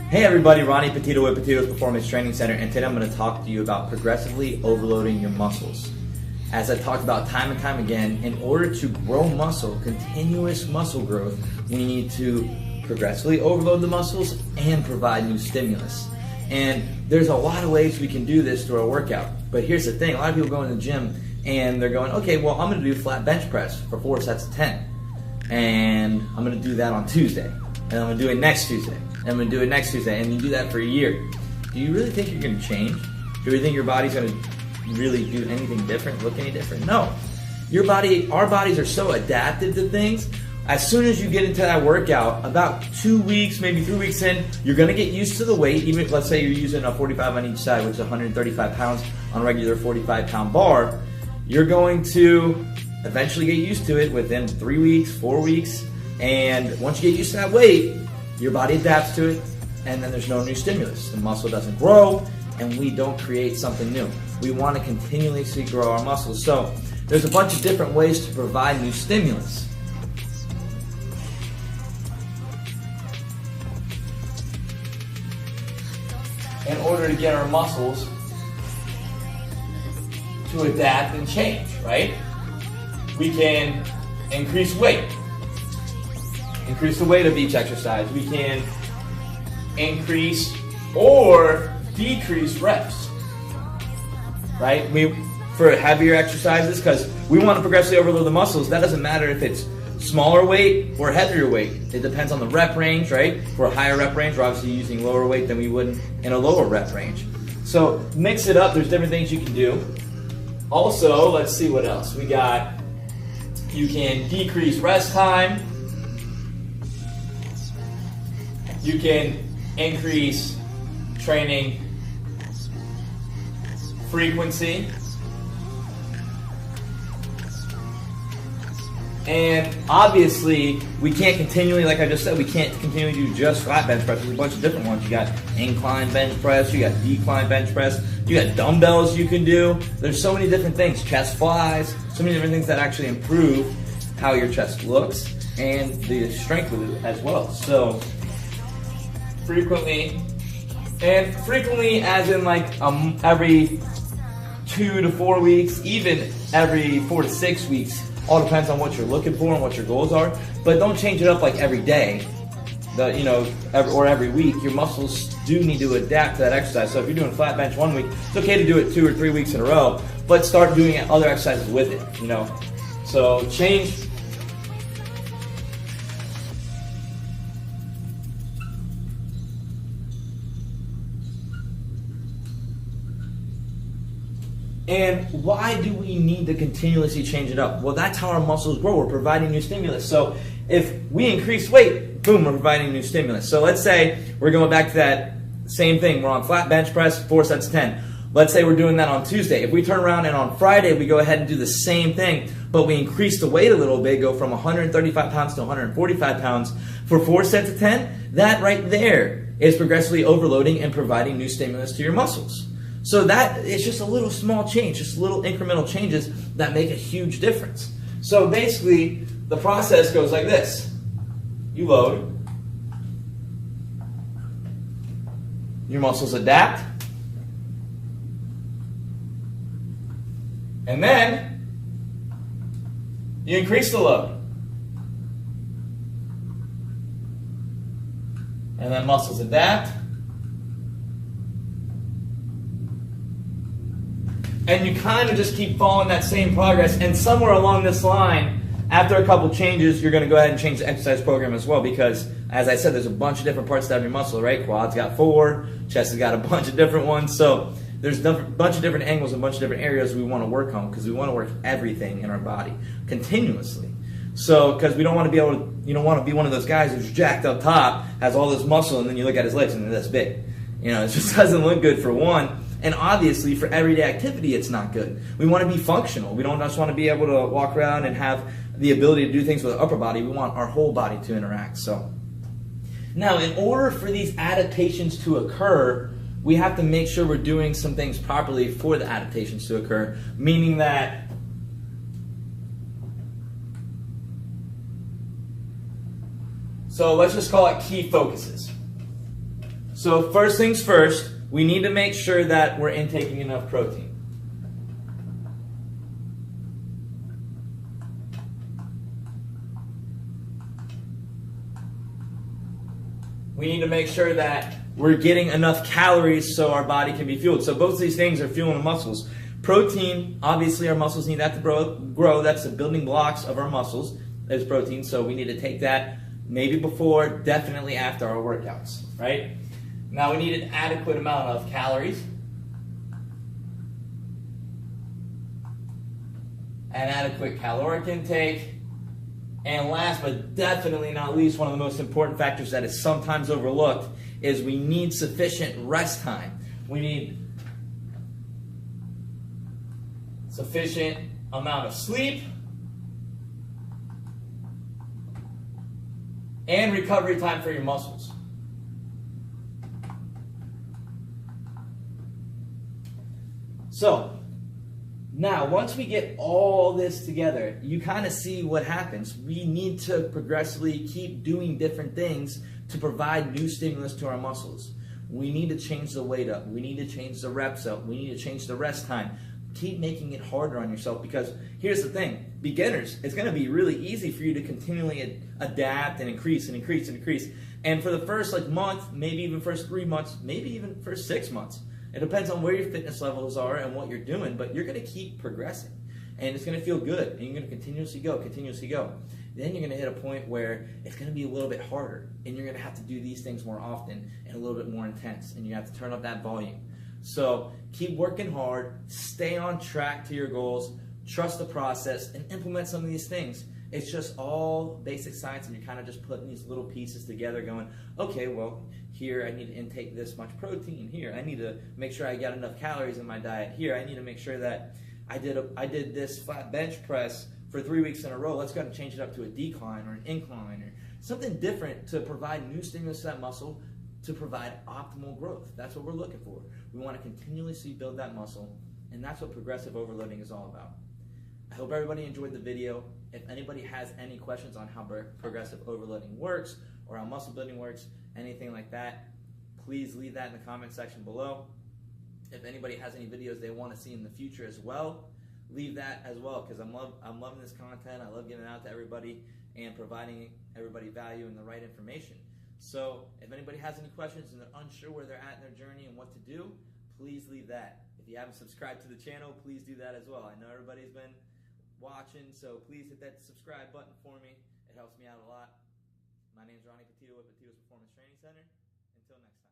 Hey everybody, Ronnie Petito with Petito's Performance Training Center, and today I'm going to talk to you about progressively overloading your muscles. As I've talked about time and time again, in order to grow muscle, continuous muscle growth, we need to progressively overload the muscles and provide new stimulus. And there's a lot of ways we can do this through our workout. But here's the thing, a lot of people go in the gym and they're going, okay, well I'm going to do flat bench press for 4 sets of 10. And I'm going to do that on Tuesday. And I'm going to do it next Tuesday. And I'm going to do it next Tuesday. And you do that for a year. Do you really think you're going to change? Do you really think your body's going to really do anything different, look any different? No. Our bodies are so adapted to things. As soon as you get into that workout, about 2 weeks, maybe 3 weeks in, you're going to get used to the weight. Even if, let's say you're using a 45 on each side, which is 135 pounds on a regular 45-pound bar, you're going to eventually get used to it within 3 weeks, 4 weeks. And once you get used to that weight, your body adapts to it, and then there's no new stimulus. The muscle doesn't grow, and we don't create something new. We want to continuously grow our muscles. So there's a bunch of different ways to provide new stimulus. In order to get our muscles to adapt and change, right? We can increase weight. Increase the weight of each exercise. We can increase or decrease reps, right? For heavier exercises, because we want to progressively overload the muscles. That doesn't matter if it's smaller weight or heavier weight. It depends on the rep range, right? For a higher rep range, we're obviously using lower weight than we would in a lower rep range. So mix it up. There's different things you can do. Also, let's see what else we got. You can decrease rest time. You can increase training frequency. And obviously, we can't continually, like I just said, we can't continually do just flat bench press. There's a bunch of different ones. You got incline bench press, you got decline bench press, you got dumbbells you can do. There's so many different things, chest flies, so many different things that actually improve how your chest looks and the strength with it as well. So frequently as in like every 2 to 4 weeks, even every 4 to 6 weeks. All depends on what you're looking for and what your goals are. But don't change it up like every day, or every week. Your muscles do need to adapt to that exercise. So if you're doing flat bench 1 week, it's okay to do it 2 or 3 weeks in a row, but start doing other exercises with it. So change. And why do we need to continuously change it up? Well, that's how our muscles grow. We're providing new stimulus. So if we increase weight, boom, we're providing new stimulus. So let's say we're going back to that same thing. We're on flat bench press, 4 sets of 10. Let's say we're doing that on Tuesday. If we turn around and on Friday we go ahead and do the same thing, but we increase the weight a little bit, go from 135 pounds to 145 pounds for 4 sets of 10, that right there is progressively overloading and providing new stimulus to your muscles. So that it's just a little small change, just little incremental changes that make a huge difference. So basically, the process goes like this. You load, your muscles adapt, and then you increase the load. And then muscles adapt. And you kind of just keep following that same progress, and somewhere along this line, after a couple changes, you're going to go ahead and change the exercise program as well, because, as I said, there's a bunch of different parts to every muscle, right? Quad's got 4, chest has got a bunch of different ones, so there's a bunch of different angles and a bunch of different areas we want to work on, because we want to work everything in our body continuously. So, because we don't want to be able to, you don't want to be one of those guys who's jacked up top, has all this muscle, and then you look at his legs and they're this big. It just doesn't look good for one. And obviously, for everyday activity, it's not good. We want to be functional. We don't just want to be able to walk around and have the ability to do things with our upper body. We want our whole body to interact. So, now, in order for these adaptations to occur, we have to make sure we're doing some things properly for the adaptations to occur, meaning that so let's just call it key focuses. So first things first, we need to make sure that we're intaking enough protein. We need to make sure that we're getting enough calories so our body can be fueled. So both of these things are fueling the muscles. Protein, obviously our muscles need that to grow. That's the building blocks of our muscles, is protein. So we need to take that maybe before, definitely after our workouts, right? Now we need an adequate amount of calories. An adequate caloric intake. And last but definitely not least, one of the most important factors that is sometimes overlooked is we need sufficient rest time. We need sufficient amount of sleep and recovery time for your muscles. So, now, once we get all this together, you kind of see what happens. We need to progressively keep doing different things to provide new stimulus to our muscles. We need to change the weight up. We need to change the reps up. We need to change the rest time. Keep making it harder on yourself, because here's the thing. Beginners, it's going to be really easy for you to continually adapt and increase and increase and increase. And for the first month, maybe even first 3 months, maybe even first 6 months, it depends on where your fitness levels are and what you're doing, but you're going to keep progressing. And it's going to feel good, and you're going to continuously go, continuously go. Then you're going to hit a point where it's going to be a little bit harder, and you're going to have to do these things more often and a little bit more intense, and you have to turn up that volume. So keep working hard, stay on track to your goals, trust the process, and implement some of these things. It's just all basic science, and you're kind of just putting these little pieces together going, okay, well, here I need to intake this much protein. Here I need to make sure I got enough calories in my diet. Here I need to make sure that I did this flat bench press for 3 weeks in a row. Let's go ahead and change it up to a decline or an incline or something different to provide new stimulus to that muscle, to provide optimal growth. That's what we're looking for. We want to continuously build that muscle, and that's what progressive overloading is all about. I hope everybody enjoyed the video. If anybody has any questions on how progressive overloading works or how muscle building works, anything like that, please leave that in the comment section below. If anybody has any videos they want to see in the future as well, leave that as well, because I'm loving this content. I love getting it out to everybody and providing everybody value and the right information. So if anybody has any questions and they're unsure where they're at in their journey and what to do, please leave that. If you haven't subscribed to the channel, please do that as well. I know everybody's been watching, so please hit that subscribe button for me. It helps me out a lot. My name is Ronnie Petito with Petito's Performance Training Center. Until next time.